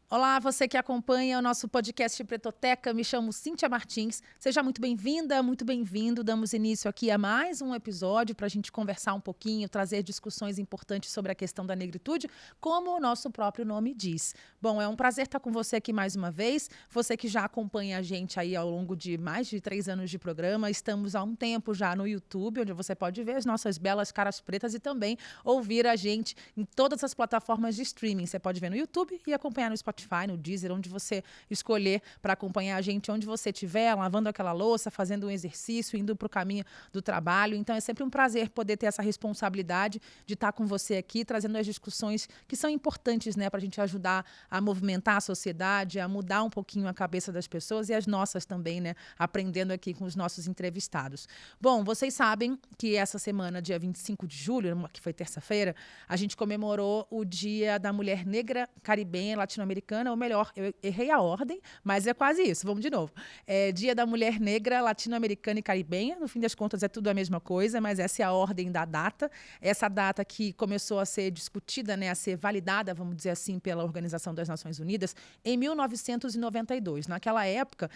Olá, você que acompanha o nosso podcast Pretoteca, me chamo Cíntia Martins. Seja muito bem-vinda, muito bem-vindo. Damos início aqui a mais um episódio para a gente conversar um pouquinho, trazer discussões importantes sobre a questão da negritude, como o nosso próprio nome diz. Bom, é um prazer estar com você aqui mais uma vez. Você que já acompanha a gente aí ao longo de mais de 3 anos de programa, estamos há um tempo já no YouTube, onde você pode ver as nossas belas caras pretas e também ouvir a gente em todas as plataformas de streaming. Você pode ver no YouTube e acompanhar no Spotify, no Deezer, onde você escolher para acompanhar a gente, onde você estiver, lavando aquela louça, fazendo um exercício, indo para o caminho do trabalho. Então, é sempre um prazer poder ter essa responsabilidade de estar com você aqui, trazendo as discussões que são importantes, né, para a gente ajudar a movimentar a sociedade, a mudar um pouquinho a cabeça das pessoas e as nossas também, né, aprendendo aqui com os nossos entrevistados. Bom, vocês sabem que essa semana, dia 25 de julho, que foi terça-feira, a gente comemorou o Dia da Mulher Negra Caribenha Latino-Americana, ou melhor, eu errei a ordem, mas é quase isso, vamos de novo. É Dia da Mulher Negra Latino-Americana e Caribenha, no fim das contas é tudo a mesma coisa, mas essa é a ordem da data. Essa data que começou a ser discutida, né, a ser validada, vamos dizer assim, pela Organização das Nações Unidas, em 1992. Naquela época,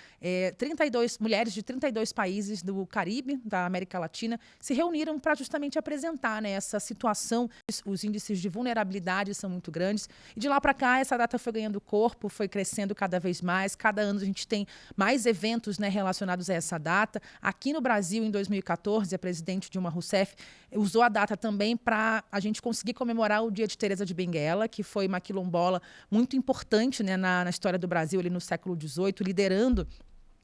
32 mulheres de 32 países do Caribe, da América Latina, se reuniram para justamente apresentar, né, essa situação. Os índices de vulnerabilidade são muito grandes. E de lá para cá, essa data foi ganhando corpo, foi crescendo cada vez mais. Cada ano a gente tem mais eventos, né, relacionados a essa data. Aqui no Brasil, em 2014, a presidente Dilma Rousseff usou a data também para a gente conseguir comemorar o Dia de Teresa de Benguela, que foi uma quilombola muito importante, né, na história do Brasil, ali no século XVIII, liderando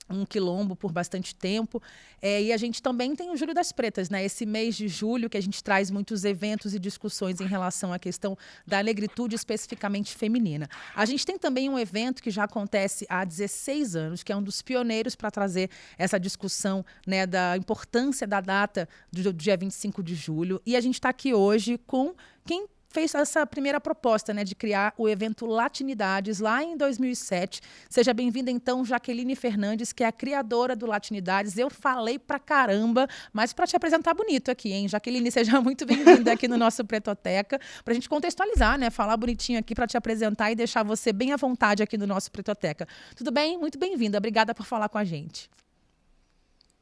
um quilombo por bastante tempo. E a gente também tem o Julho das Pretas, né? Esse mês de julho que a gente traz muitos eventos e discussões em relação à questão da negritude especificamente feminina. A gente tem também um evento que já acontece há 16 anos, que é um dos pioneiros para trazer essa discussão, né, da importância da data do dia 25 de julho. E a gente está aqui hoje com quem fez essa primeira proposta, né, de criar o evento Latinidades lá em 2007. Seja bem-vinda, então, Jaqueline Fernandes, que é a criadora do Latinidades. Eu falei pra caramba, mas para te apresentar bonito aqui, hein? Jaqueline, seja muito bem-vinda aqui no nosso Pretoteca, pra gente contextualizar, né, falar bonitinho aqui para te apresentar e deixar você bem à vontade aqui no nosso Pretoteca. Tudo bem? Muito bem-vinda. Obrigada por falar com a gente.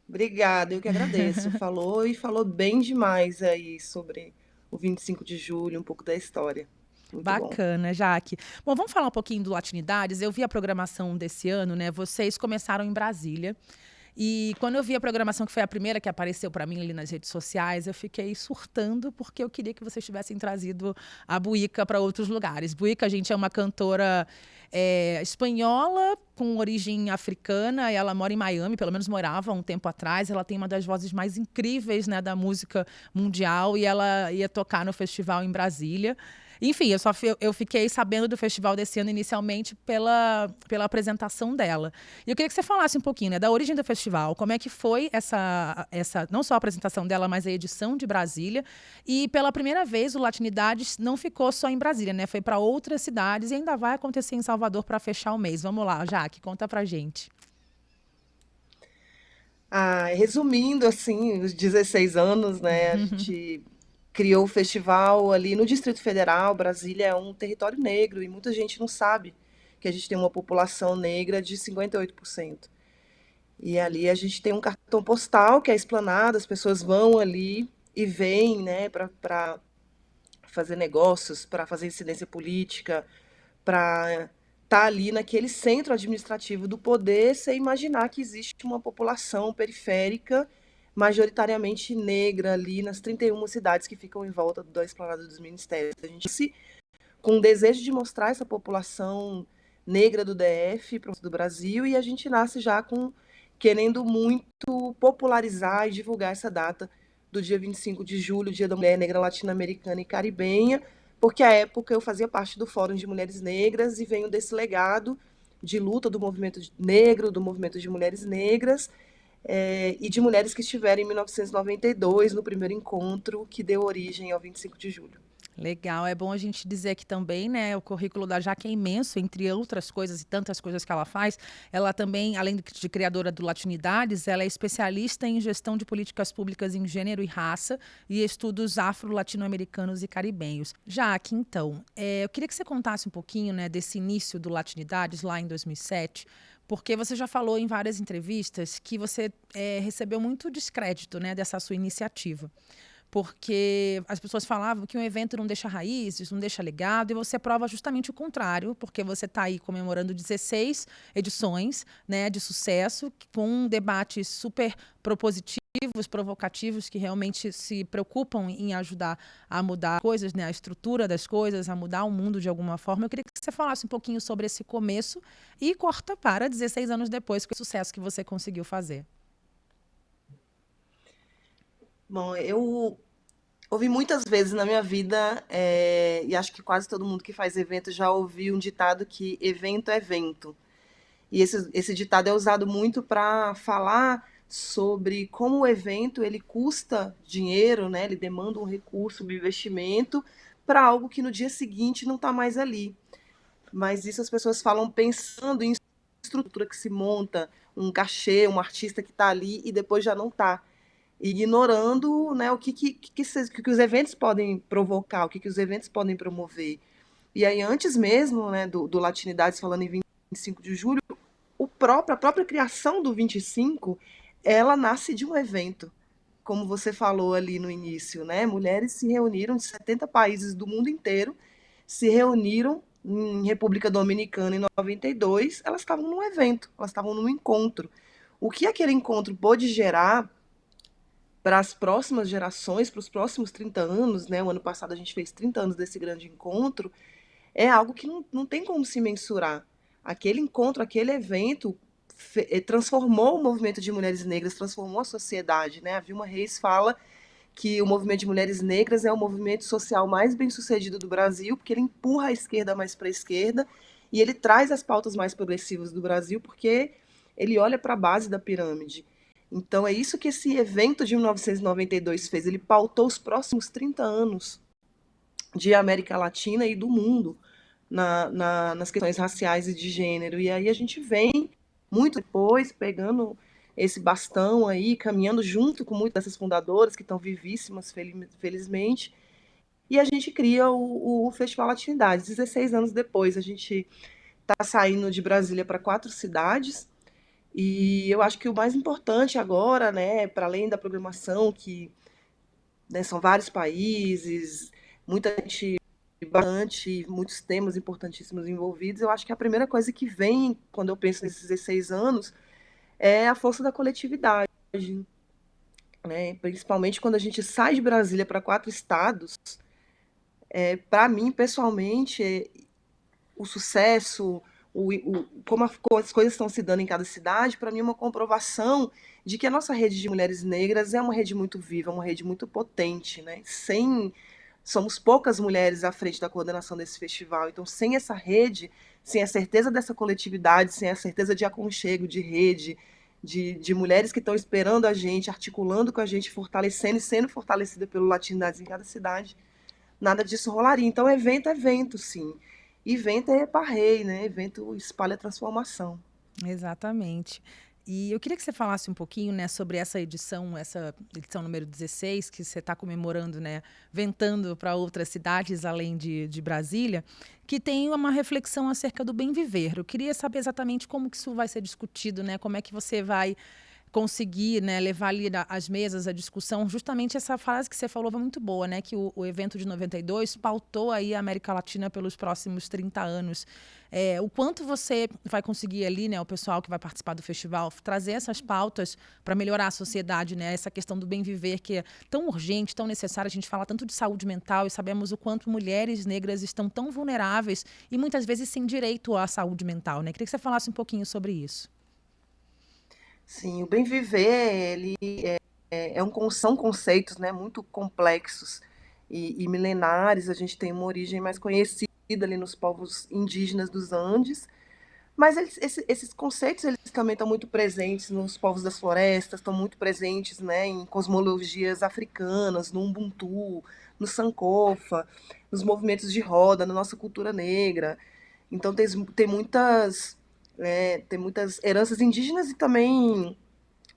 Obrigada, eu que agradeço. Falou e falou bem demais aí sobre o 25 de julho, um pouco da história. Muito bom. Bacana, Jaque. Bom, vamos falar um pouquinho do Latinidades. Eu vi a programação desse ano, né? Vocês começaram em Brasília. E quando eu vi a programação, que foi a primeira que apareceu para mim ali nas redes sociais, eu fiquei surtando, porque eu queria que vocês tivessem trazido a Buica para outros lugares. Buica, a gente, é uma cantora espanhola com origem africana, e ela mora em Miami, pelo menos morava há um tempo atrás. Ela tem uma das vozes mais incríveis, né, da música mundial, e ela ia tocar no festival em Brasília. Enfim, eu fiquei sabendo do festival desse ano inicialmente pela apresentação dela. E eu queria que você falasse um pouquinho, né, da origem do festival, como é que foi essa não só a apresentação dela, mas a edição de Brasília. E pela primeira vez o Latinidades não ficou só em Brasília, né? Foi para outras cidades e ainda vai acontecer em Salvador para fechar o mês. Vamos lá, Jaque, conta pra gente. Resumindo, assim, os 16 anos, né, a gente criou o festival ali no Distrito Federal. Brasília é um território negro e muita gente não sabe que a gente tem uma população negra de 58%. E ali a gente tem um cartão postal, que é a Esplanada, as pessoas vão ali e vêm, né, para fazer negócios, para fazer incidência política, para estar ali naquele centro administrativo do poder, sem imaginar que existe uma população periférica, majoritariamente negra, ali nas 31 cidades que ficam em volta da Esplanada dos Ministérios. A gente se com o desejo de mostrar essa população negra do DF, do Brasil, e a gente nasce já com querendo muito popularizar e divulgar essa data do dia 25 de julho, Dia da Mulher Negra Latino-Americana e Caribenha, porque à época eu fazia parte do Fórum de Mulheres Negras e venho desse legado de luta do movimento negro, do movimento de mulheres negras, e de mulheres que estiveram em 1992, no primeiro encontro que deu origem ao 25 de julho. Legal, é bom a gente dizer aqui também, né, o currículo da Jaque é imenso, entre outras coisas e tantas coisas que ela faz. Ela também, além de criadora do Latinidades, ela é especialista em gestão de políticas públicas em gênero e raça e estudos afro-latino-americanos e caribenhos. Jaque, então, eu queria que você contasse um pouquinho, né, desse início do Latinidades lá em 2007, porque você já falou em várias entrevistas que você recebeu muito descrédito, né, dessa sua iniciativa, porque as pessoas falavam que um evento não deixa raízes, não deixa legado, e você prova justamente o contrário, porque você está aí comemorando 16 edições, né, de sucesso, com debates super propositivos, provocativos, que realmente se preocupam em ajudar a mudar coisas, né, a estrutura das coisas, a mudar o mundo de alguma forma. Eu queria que você falasse um pouquinho sobre esse começo e corta para 16 anos depois, com o sucesso que você conseguiu fazer. Bom, eu ouvi muitas vezes na minha vida, e acho que quase todo mundo que faz evento já ouviu um ditado que evento é vento. E esse ditado é usado muito para falar sobre como o evento ele custa dinheiro, né? Ele demanda um recurso, um investimento para algo que no dia seguinte não está mais ali. Mas isso as pessoas falam pensando em estrutura que se monta, um cachê, um artista que está ali e depois já não está, ignorando, né, que os eventos podem provocar, que os eventos podem promover. E aí, antes mesmo, né, do Latinidades, falando em 25 de julho, a própria criação do 25, ela nasce de um evento, como você falou ali no início, né? Mulheres se reuniram de 70 países do mundo inteiro, se reuniram em República Dominicana em 92, elas estavam num evento, elas estavam num encontro. O que aquele encontro pôde gerar para as próximas gerações, para os próximos 30 anos, né? O ano passado a gente fez 30 anos desse grande encontro, é algo que não tem como se mensurar. Aquele encontro, aquele evento transformou o movimento de mulheres negras, transformou a sociedade, né? A Vilma Reis fala que o movimento de mulheres negras é o movimento social mais bem-sucedido do Brasil, porque ele empurra a esquerda mais para a esquerda e ele traz as pautas mais progressivas do Brasil, porque ele olha para a base da pirâmide. Então é isso que esse evento de 1992 fez. Ele pautou os próximos 30 anos de América Latina e do mundo nas questões raciais e de gênero. E aí a gente vem, muito depois, pegando esse bastão aí, caminhando junto com muitas dessas fundadoras, que estão vivíssimas, felizmente, e a gente cria o Festival Latinidades. 16 anos depois, a gente está saindo de Brasília para 4 cidades, e eu acho que o mais importante agora, né, para além da programação, que, né, são vários países, muita gente bastante, muitos temas importantíssimos envolvidos. Eu acho que a primeira coisa que vem quando eu penso nesses 16 anos é a força da coletividade, né? Principalmente quando a gente sai de Brasília para 4 estados. Para mim, pessoalmente, o sucesso, como as coisas estão se dando em cada cidade, para mim é uma comprovação de que a nossa rede de mulheres negras é uma rede muito viva, uma rede muito potente, né? Somos poucas mulheres à frente da coordenação desse festival, então sem essa rede, sem a certeza dessa coletividade, sem a certeza de aconchego, de rede, de mulheres que estão esperando a gente, articulando com a gente, fortalecendo e sendo fortalecida pelo Latinidades em cada cidade, nada disso rolaria. Então, evento é evento, sim. Evento é parrei, né? Evento espalha transformação. Exatamente. E eu queria que você falasse um pouquinho, né, sobre essa edição número 16, que você está comemorando, né, ventando para outras cidades além de Brasília, que tem uma reflexão acerca do bem viver. Eu queria saber exatamente como que isso vai ser discutido, né, como é que você vai conseguir, né, levar ali às mesas a discussão. Justamente essa frase que você falou foi muito boa, né, que o evento de 92 pautou aí a América Latina pelos próximos 30 anos. O quanto você vai conseguir ali, né, o pessoal que vai participar do festival, trazer essas pautas para melhorar a sociedade, né, essa questão do bem viver que é tão urgente, tão necessária. A gente fala tanto de saúde mental e sabemos o quanto mulheres negras estão tão vulneráveis e muitas vezes sem direito à saúde mental, né? Queria que você falasse um pouquinho sobre isso. Sim, o bem viver, são conceitos, né, muito complexos e milenares. A gente tem uma origem mais conhecida ali nos povos indígenas dos Andes, Mas esses conceitos eles também estão muito presentes nos povos das florestas, estão muito presentes, né, em cosmologias africanas, no Ubuntu, no Sankofa, nos movimentos de roda, na nossa cultura negra. Então tem muitas heranças indígenas e também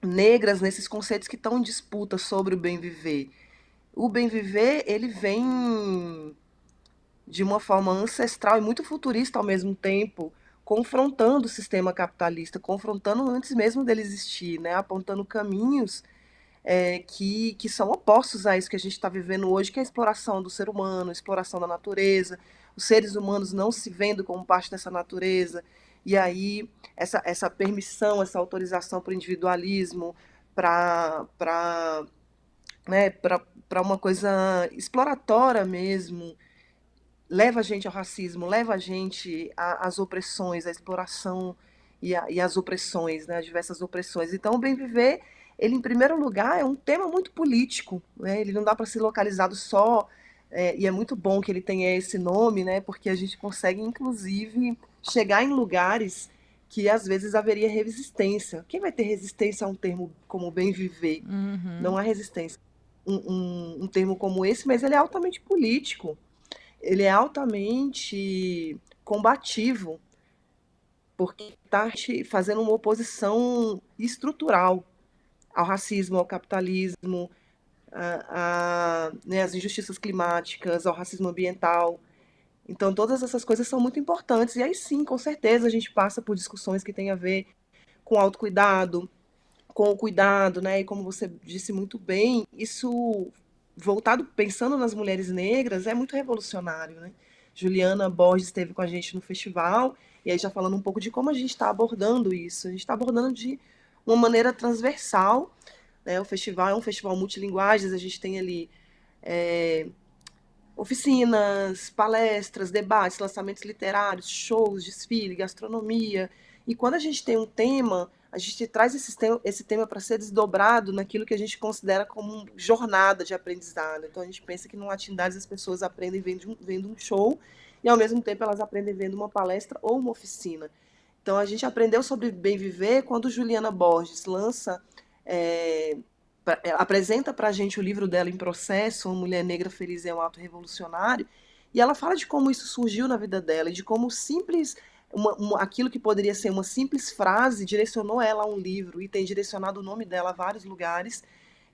negras nesses conceitos que estão em disputa sobre o bem viver. O bem viver ele vem de uma forma ancestral e muito futurista ao mesmo tempo, confrontando o sistema capitalista, confrontando antes mesmo dele existir, né? Apontando caminhos que são opostos a isso que a gente está vivendo hoje, que é a exploração do ser humano, a exploração da natureza, os seres humanos não se vendo como parte dessa natureza, e aí essa permissão, essa autorização para o individualismo, para né, para uma coisa exploratória mesmo, leva a gente ao racismo, leva a gente às opressões, à exploração e às opressões, né, às diversas opressões. Então, o bem viver, ele em primeiro lugar é um tema muito político, né? Ele não dá para ser localizado só, e é muito bom que ele tenha esse nome, né? Porque a gente consegue, inclusive, chegar em lugares que às vezes haveria resistência. Quem vai ter resistência a um termo como bem viver? Uhum. Não há resistência. Um termo como esse, mas ele é altamente político, ele é altamente combativo, porque está fazendo uma oposição estrutural ao racismo, ao capitalismo, né, às injustiças climáticas, ao racismo ambiental. Então, todas essas coisas são muito importantes. E aí, sim, com certeza, a gente passa por discussões que têm a ver com autocuidado, com o cuidado, né? E como você disse muito bem, isso voltado pensando nas mulheres negras é muito revolucionário, né? Juliana Borges esteve com a gente no festival e aí já falando um pouco de como a gente está abordando isso. A gente está abordando de uma maneira transversal, né? O festival é um festival multilinguagens, a gente tem ali oficinas, palestras, debates, lançamentos literários, shows, desfile, gastronomia. E quando a gente tem um tema, a gente traz esse tema para ser desdobrado naquilo que a gente considera como jornada de aprendizado. Então a gente pensa que no Latinidades as pessoas aprendem vendo um show e ao mesmo tempo elas aprendem vendo uma palestra ou uma oficina. Então a gente aprendeu sobre bem viver quando Juliana Borges lança apresenta para a gente o livro dela em processo, Uma Mulher Negra Feliz é um Ato Revolucionário, e ela fala de como isso surgiu na vida dela e de como simples aquilo que poderia ser uma simples frase direcionou ela a um livro e tem direcionado o nome dela a vários lugares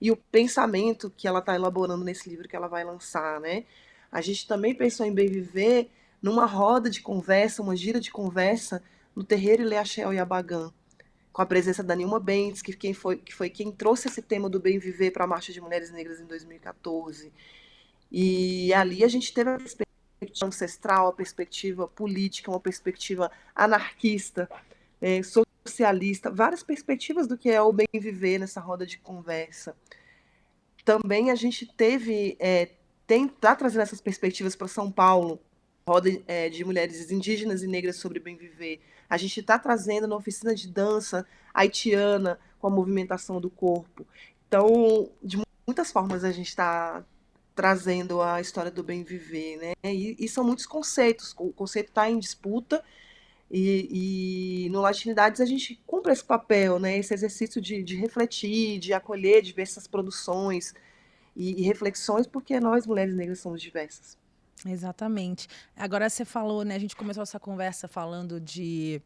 e o pensamento que ela está elaborando nesse livro que ela vai lançar, né? A gente também pensou em Bem Viver numa roda de conversa, uma gira de conversa no terreiro Ileaxel Yabagã, com a presença da Nilma Bentes, que foi quem trouxe esse tema do bem viver para a Marcha de Mulheres Negras em 2014. E ali a gente teve a perspectiva ancestral, a perspectiva política, uma perspectiva anarquista, socialista, várias perspectivas do que é o bem viver nessa roda de conversa. Também a gente está trazendo essas perspectivas para São Paulo, roda de mulheres indígenas e negras sobre bem viver. A gente está trazendo na oficina de dança haitiana com a movimentação do corpo. Então, de muitas formas a gente está trazendo a história do bem viver, né? E são muitos conceitos. O conceito está em disputa e no Latinidades a gente cumpre esse papel, né? Esse exercício de refletir, de acolher diversas produções e reflexões, porque nós, mulheres negras, somos diversas. Exatamente. Agora você falou, né? A gente começou essa conversa falando de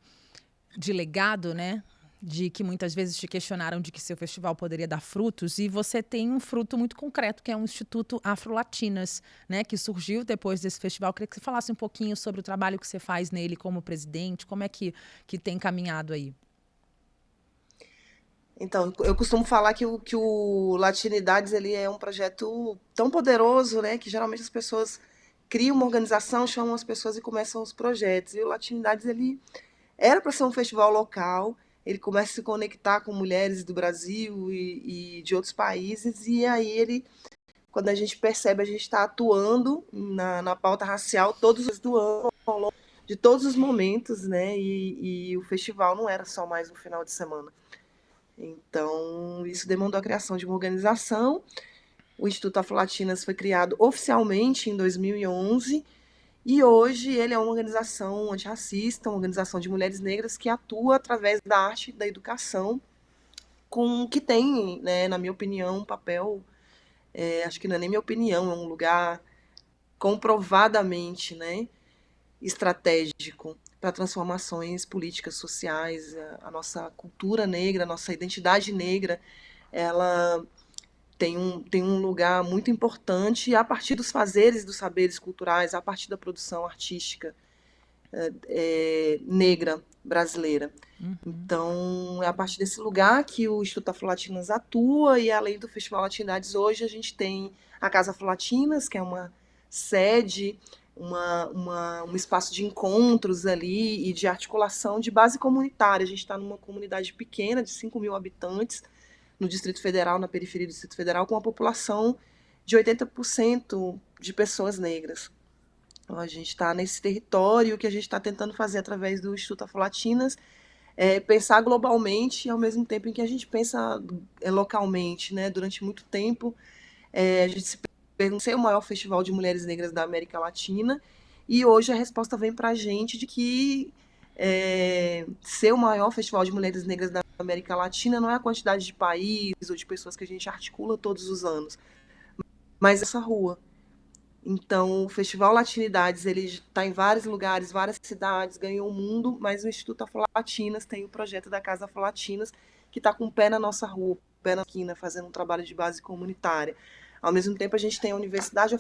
legado, né? De que muitas vezes te questionaram de que seu festival poderia dar frutos, e você tem um fruto muito concreto, que é um Instituto Afro-Latinas, né? Que surgiu depois desse festival. Eu queria que você falasse um pouquinho sobre o trabalho que você faz nele como presidente, como é que tem caminhado aí. Então, eu costumo falar que o Latinidades ele é um projeto tão poderoso, né, que geralmente as pessoas criam uma organização, chamam as pessoas e começam os projetos. E o Latinidades ele era para ser um festival local, ele começa a se conectar com mulheres do Brasil e de outros países, e aí ele, quando a gente percebe, a gente está atuando na pauta racial todos os do ano, ao longo de todos os momentos, né, e o festival não era só mais um final de semana. Então, isso demandou a criação de uma organização. O Instituto Afro-Latinas foi criado oficialmente em 2011 E hoje ele é uma organização antirracista, uma organização de mulheres negras que atua através da arte e da educação, que tem, né, na minha opinião, um papel, acho que não é nem minha opinião, é um lugar comprovadamente, né, estratégico para transformações políticas, sociais. A nossa cultura negra, a nossa identidade negra, ela tem um lugar muito importante a partir dos fazeres, dos saberes culturais, a partir da produção artística negra brasileira. Então, é a partir desse lugar que o Instituto Afro-Latinas atua, e além do Festival Latinidades, hoje a gente tem a Casa Afro-Latinas, que é uma sede, um espaço de encontros ali e de articulação de base comunitária. A gente está numa comunidade pequena, de 5.000 habitantes, no Distrito Federal, na periferia do Distrito Federal, com uma população de 80% de pessoas negras. Então, a gente está nesse território que a gente está tentando fazer através do Instituto Afro-Latinas, pensar globalmente, ao mesmo tempo em que a gente pensa localmente, né? Durante muito tempo, a gente se perguntou se é o maior festival de mulheres negras da América Latina, e hoje a resposta vem para a gente de que ser o maior festival de mulheres negras da América Latina não é a quantidade de países ou de pessoas que a gente articula todos os anos, mas essa rua. Então, o Festival Latinidades, ele está em vários lugares, várias cidades, ganhou o mundo, mas o Instituto Afro-Latinas tem o projeto da Casa Afro-Latinas, que está com o pé na nossa rua, pé na esquina, fazendo um trabalho de base comunitária. Ao mesmo tempo, a gente tem a Universidade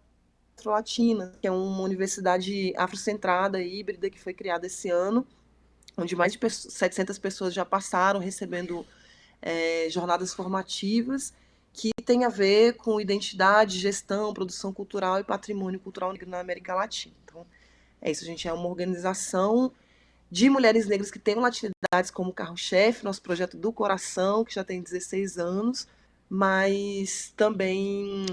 Afro-Latina, que é uma universidade afrocentrada, híbrida, que foi criada esse ano, onde mais de 700 pessoas já passaram recebendo jornadas formativas, que tem a ver com identidade, gestão, produção cultural e patrimônio cultural negro na América Latina. Então, é isso, a gente é uma organização de mulheres negras que tem latinidades como carro-chefe, nosso projeto do coração, que já tem 16 anos, mas também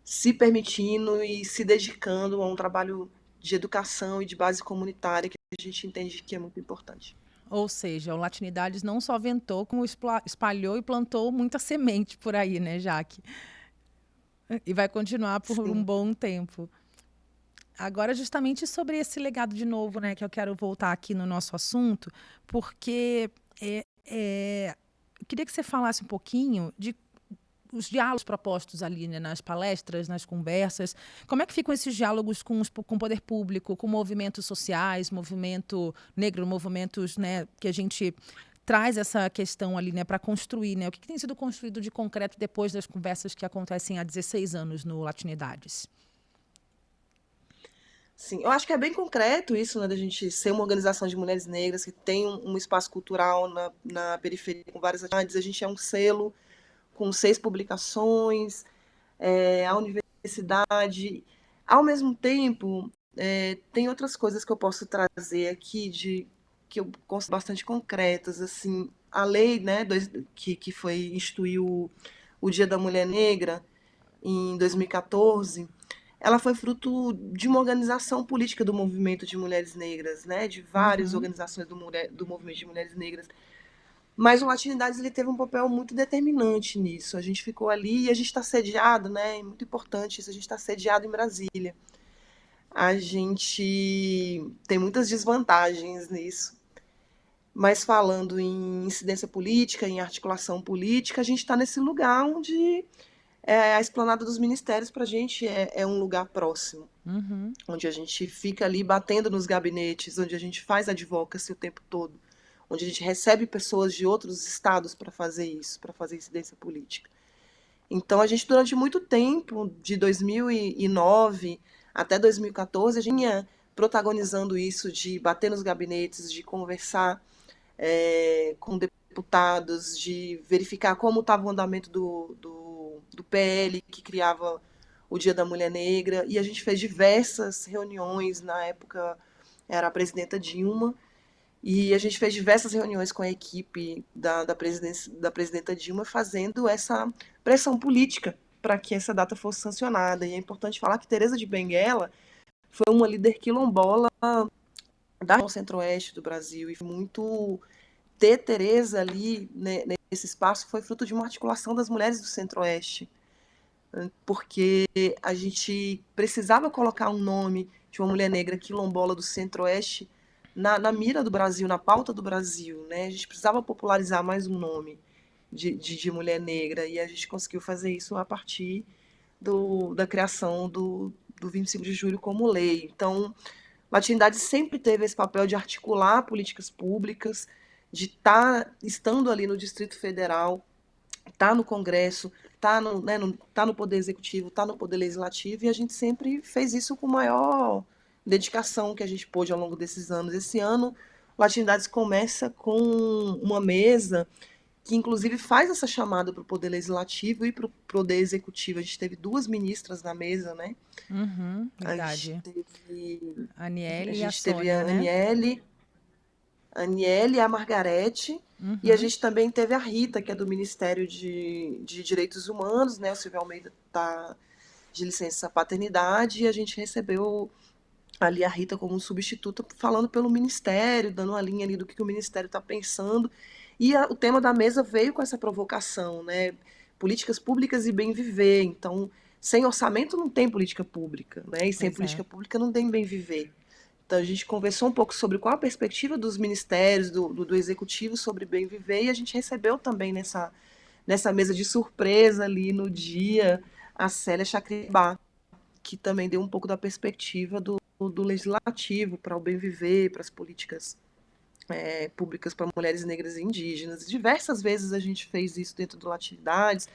se permitindo e se dedicando a um trabalho de educação e de base comunitária que a gente entende que é muito importante. Ou seja, o Latinidades não só ventou, como espalhou e plantou muita semente por aí, né, Jaque? E vai continuar por um bom tempo. Agora, justamente sobre esse legado de novo, né, que eu quero voltar aqui no nosso assunto, porque eu queria que você falasse um pouquinho de os diálogos propostos ali, né, nas palestras, nas conversas. Como é que ficam esses diálogos com o poder público, com movimentos sociais, movimento negro, movimentos, né, que a gente traz essa questão ali, né, para construir, né? O que tem sido construído de concreto depois das conversas que acontecem há 16 anos no Latinidades? Sim, eu acho que é bem concreto isso, né, da gente ser uma organização de mulheres negras que tem um espaço cultural na periferia com várias atividades. A gente é um selo com 6 publicações, a universidade. Ao mesmo tempo, tem outras coisas que eu posso trazer aqui que eu considero bastante concretas, assim, a lei, né, que instituiu o Dia da Mulher Negra em 2014, ela foi fruto de uma organização política do movimento de mulheres negras, né, de várias organizações do movimento de mulheres negras. Mas o Latinidades ele teve um papel muito determinante nisso. A gente ficou ali e a gente está sediado, né? É muito importante isso, a gente está sediado em Brasília. A gente tem muitas desvantagens nisso. Mas falando em incidência política, em articulação política, a gente está nesse lugar onde a esplanada dos ministérios para a gente é um lugar próximo. Onde a gente fica ali batendo nos gabinetes, onde a gente faz advocacy o tempo todo, onde a gente recebe pessoas de outros estados para fazer isso, para fazer incidência política. Então, a gente, durante muito tempo, de 2009 até 2014, a gente vinha protagonizando isso de bater nos gabinetes, de conversar com deputados, de verificar como estava o andamento do PL, que criava o Dia da Mulher Negra, e a gente fez diversas reuniões, na época era a presidenta Dilma, e a gente fez diversas reuniões com a equipe da presidenta Dilma, fazendo essa pressão política para que essa data fosse sancionada. E é importante falar que Teresa de Benguela foi uma líder quilombola da centro-oeste do Brasil, e foi muito ter Teresa ali, né, nesse espaço foi fruto de uma articulação das mulheres do centro-oeste, porque a gente precisava colocar um nome de uma mulher negra quilombola do Centro-Oeste na mira do Brasil, na pauta do Brasil, né? A gente precisava popularizar mais um nome de mulher negra, e a gente conseguiu fazer isso a partir da criação do 25 de julho como lei. Então, Latinidade sempre teve esse papel de articular políticas públicas, de estar estando ali no Distrito Federal, estar no Congresso, tá no Poder Executivo, tá no Poder Legislativo, e a gente sempre fez isso com maior dedicação que a gente pôde ao longo desses anos. Esse ano, Latinidades começa com uma mesa que inclusive faz essa chamada para o Poder Legislativo e para o Poder Executivo. A gente teve duas ministras na mesa, né? A gente Verdade. teve A a Aniele e a gente teve Sônia, a né? Aniele e a Margarete, e a Uhum. gente também teve a Rita, que é do Ministério de Direitos Humanos, né? O Silvio Almeida está de licença paternidade, e a gente recebeu ali a Rita como substituta, falando pelo Ministério, dando uma linha ali do que o Ministério está pensando. E o tema da mesa veio com essa provocação, né? Políticas públicas e bem viver. Então, sem orçamento não tem política pública, né? E sem Pois é. política pública não tem bem viver. Então, a gente conversou um pouco sobre qual a perspectiva dos ministérios, do executivo sobre bem viver, e a gente recebeu também nessa mesa de surpresa ali no dia a Célia Chacribá, que também deu um pouco da perspectiva do legislativo para o bem viver, para as políticas públicas para mulheres negras e indígenas. Diversas vezes a gente fez isso dentro do Latinidades.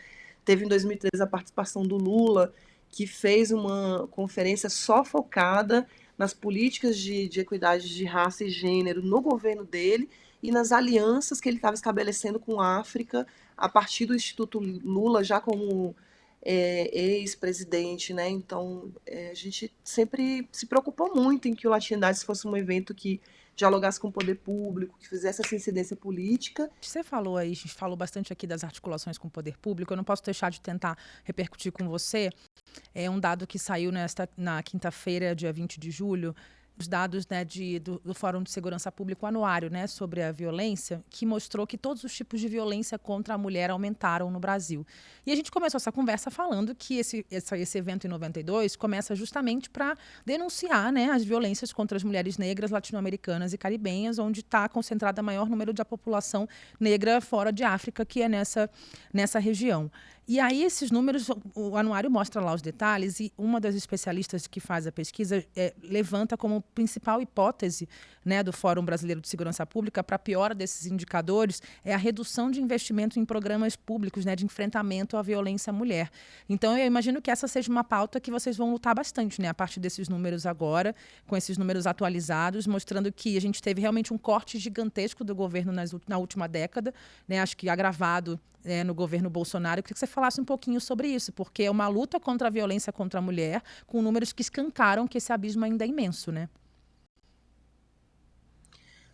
Teve em 2013 a participação do Lula, que fez uma conferência só focada nas políticas de equidade de raça e gênero no governo dele e nas alianças que ele estava estabelecendo com a África a partir do Instituto Lula, já como ex-presidente, né? Então, a gente sempre se preocupou muito em que o Latinidades fosse um evento que dialogasse com o poder público, que fizesse essa incidência política. Você falou aí, a gente falou bastante aqui das articulações com o poder público. Eu não posso deixar de tentar repercutir com você. É um dado que saiu na quinta-feira, dia 20 de julho, os dados, né, do Fórum de Segurança Pública anuário, né, sobre a violência, que mostrou que todos os tipos de violência contra a mulher aumentaram no Brasil. E a gente começou essa conversa falando que esse evento em 92 começa justamente para denunciar, né, as violências contra as mulheres negras, latino-americanas e caribenhas, onde está concentrado o maior número da população negra fora de África, que é nessa região. E aí esses números, o anuário mostra lá os detalhes, e uma das especialistas que faz a pesquisa levanta como principal hipótese, né, do Fórum Brasileiro de Segurança Pública para a piora desses indicadores é a redução de investimento em programas públicos, né, de enfrentamento à violência à mulher. Então eu imagino que essa seja uma pauta que vocês vão lutar bastante, né, a partir desses números agora, com esses números atualizados, mostrando que a gente teve realmente um corte gigantesco do governo na última década, né, acho que agravado no governo Bolsonaro. Eu queria que você falasse um pouquinho sobre isso, porque é uma luta contra a violência contra a mulher, com números que escancaram que esse abismo ainda é imenso, né?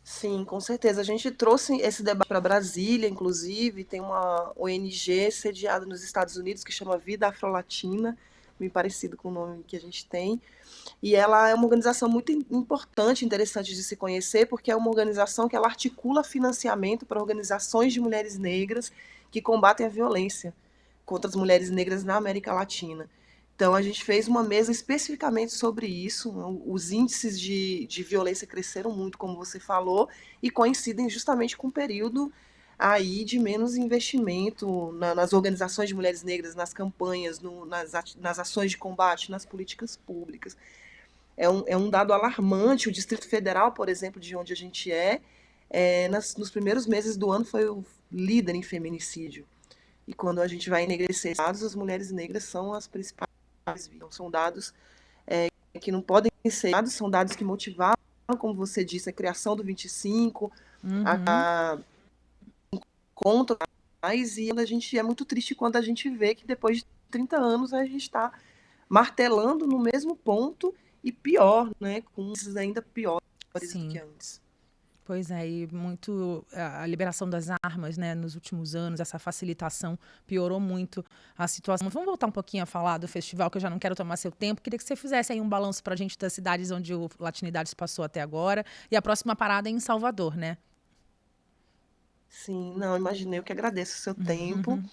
Sim, com certeza. A gente trouxe esse debate para Brasília, inclusive, tem uma ONG sediada nos Estados Unidos que chama Vida Afrolatina, bem parecido com o nome que a gente tem. E ela é uma organização muito importante, interessante de se conhecer, porque é uma organização que ela articula financiamento para organizações de mulheres negras que combatem a violência contra as mulheres negras na América Latina. Então, a gente fez uma mesa especificamente sobre isso. Os índices de violência cresceram muito, como você falou, e coincidem justamente com o período aí de menos investimento nas organizações de mulheres negras, nas campanhas, nas ações de combate, nas políticas públicas. É um dado alarmante. O Distrito Federal, por exemplo, de onde a gente nos primeiros meses do ano foi o líder em feminicídio. E quando a gente vai enegrecer esses dados, as mulheres negras são as principais vítimas. São dados que não podem ser dados, são dados que motivaram, como você disse, a criação do 25, Uhum. a contra mais, e a gente é muito triste quando a gente vê que depois de 30 anos a gente está martelando no mesmo ponto e pior, né, com esses ainda piores do que Sim. antes. Pois é, e muito a liberação das armas, né, nos últimos anos, essa facilitação piorou muito a situação. Vamos voltar um pouquinho a falar do festival, que eu já não quero tomar seu tempo. Queria que você fizesse aí um balanço para a gente das cidades onde o Latinidades passou até agora. E a próxima parada é em Salvador, né? Sim, não, imaginei, eu que agradeço o seu tempo.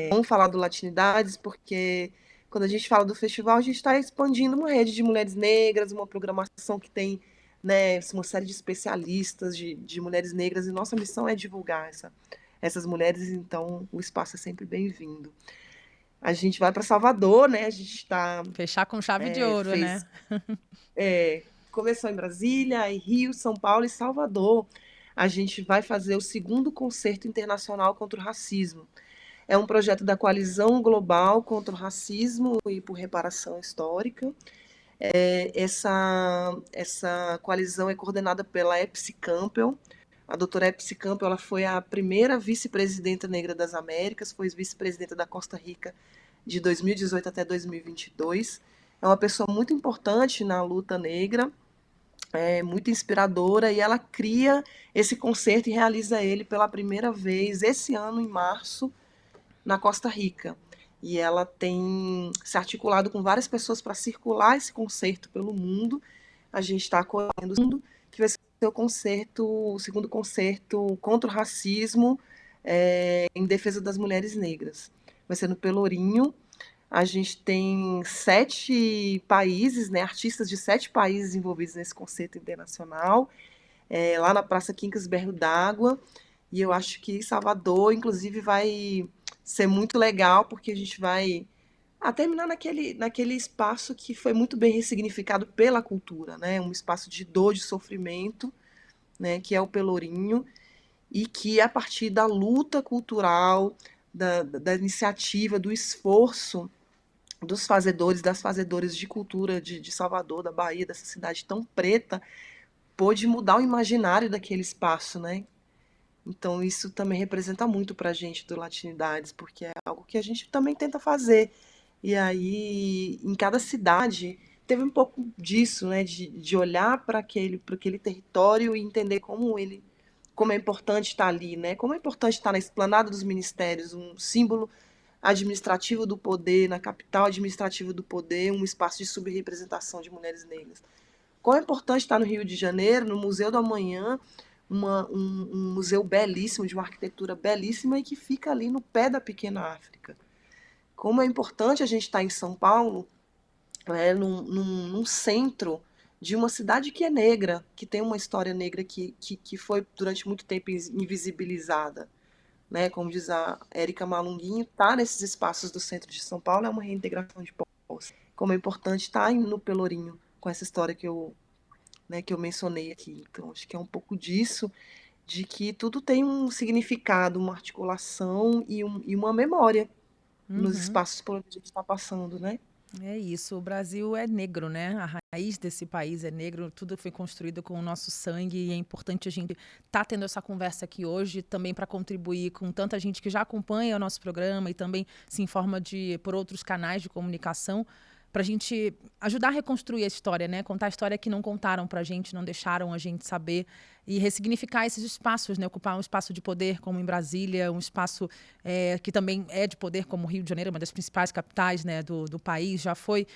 Vamos falar do Latinidades, porque Quando a gente fala do festival, a gente está expandindo uma rede de mulheres negras, uma programação que tem, né, uma série de especialistas de mulheres negras, e nossa missão é divulgar essas mulheres, então o espaço é sempre bem-vindo. A gente vai para Salvador, né? A gente está Fechar com chave de ouro, fez né? começou em Brasília, aí Rio, São Paulo e Salvador. A gente vai fazer o segundo concerto internacional contra o racismo. É um projeto da Coalizão Global contra o Racismo e por Reparação Histórica. Essa coalizão é coordenada pela Epsi Campbell. A doutora Epsi Campbell, ela foi a primeira vice-presidenta negra das Américas, foi vice-presidenta da Costa Rica de 2018 até 2022. É uma pessoa muito importante na luta negra, muito inspiradora, e ela cria esse concerto e realiza ele pela primeira vez esse ano, em março, na Costa Rica. E ela tem se articulado com várias pessoas para circular esse concerto pelo mundo. A gente está acolhendo o mundo, que vai ser o segundo concerto contra o racismo, em defesa das mulheres negras. Vai ser no Pelourinho. A gente tem 7 países, né, artistas de 7 países envolvidos nesse concerto internacional, lá na Praça Quincas Berro d'Água. E eu acho que Salvador, inclusive, vai ser muito legal, porque a gente vai terminar naquele espaço que foi muito bem ressignificado pela cultura, né? Um espaço de dor, de sofrimento, né? Que é o Pelourinho, e que a partir da luta cultural, da iniciativa, do esforço dos fazedores, das fazedoras de cultura de Salvador, da Bahia, dessa cidade tão preta, pôde mudar o imaginário daquele espaço, né? Então, isso também representa muito para a gente do Latinidades, porque é algo que a gente também tenta fazer. E aí, em cada cidade, teve um pouco disso, né? De olhar para aquele território e entender como é importante estar ali, né? Como é importante estar na esplanada dos ministérios, um símbolo administrativo do poder, na capital administrativa do poder, um espaço de subrepresentação de mulheres negras. Como é importante estar no Rio de Janeiro, no Museu do Amanhã, um museu belíssimo, de uma arquitetura belíssima, e que fica ali no pé da pequena África. Como é importante a gente estar em São Paulo, num centro de uma cidade que é negra, que tem uma história negra que foi durante muito tempo invisibilizada. Né? Como diz a Érica Malunguinho, estar nesses espaços do centro de São Paulo é uma reintegração de povos. Como é importante estar no Pelourinho, com essa história que eu mencionei aqui. Então, acho que é um pouco disso, de que tudo tem um significado, uma articulação e uma memória nos espaços por onde a gente está passando, né? É isso, o Brasil é negro, né? A raiz desse país é negro, tudo foi construído com o nosso sangue e é importante a gente estar tendo essa conversa aqui hoje também para contribuir com tanta gente que já acompanha o nosso programa e também se informa por outros canais de comunicação, para a gente ajudar a reconstruir a história, né? Contar a história que não contaram para a gente, não deixaram a gente saber, e ressignificar esses espaços, né? Ocupar um espaço de poder como em Brasília, um espaço que também é de poder como o Rio de Janeiro, uma das principais capitais, né, do país, já foi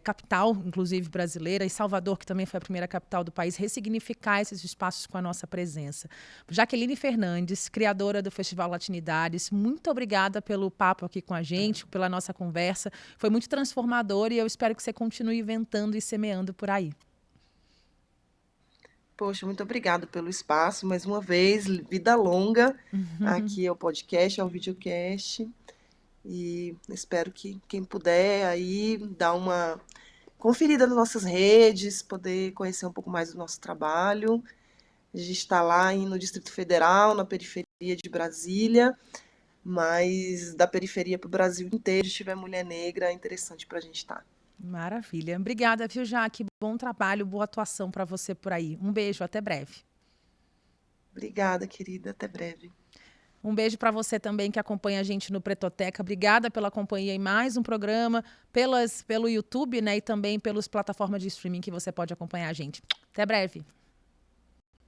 capital, inclusive brasileira, e Salvador, que também foi a primeira capital do país, ressignificar esses espaços com a nossa presença. Jaqueline Fernandes, criadora do Festival Latinidades, muito obrigada pelo papo aqui com a gente, pela nossa conversa, foi muito transformador e eu espero que você continue inventando e semeando por aí. Poxa, muito obrigada pelo espaço, mais uma vez, vida longa, aqui é o podcast, é o videocast, e espero que quem puder aí dar uma conferida nas nossas redes, poder conhecer um pouco mais do nosso trabalho. A gente está lá no Distrito Federal, na periferia de Brasília, mas da periferia para o Brasil inteiro, se tiver mulher negra, é interessante para a gente estar. Maravilha. Obrigada, viu, Jaque? Bom trabalho, boa atuação para você por aí. Um beijo, até breve. Obrigada, querida, até breve. Um beijo para você também que acompanha a gente no Pretoteca. Obrigada pela companhia em mais um programa, pelo YouTube, né, e também pelas plataformas de streaming que você pode acompanhar a gente. Até breve.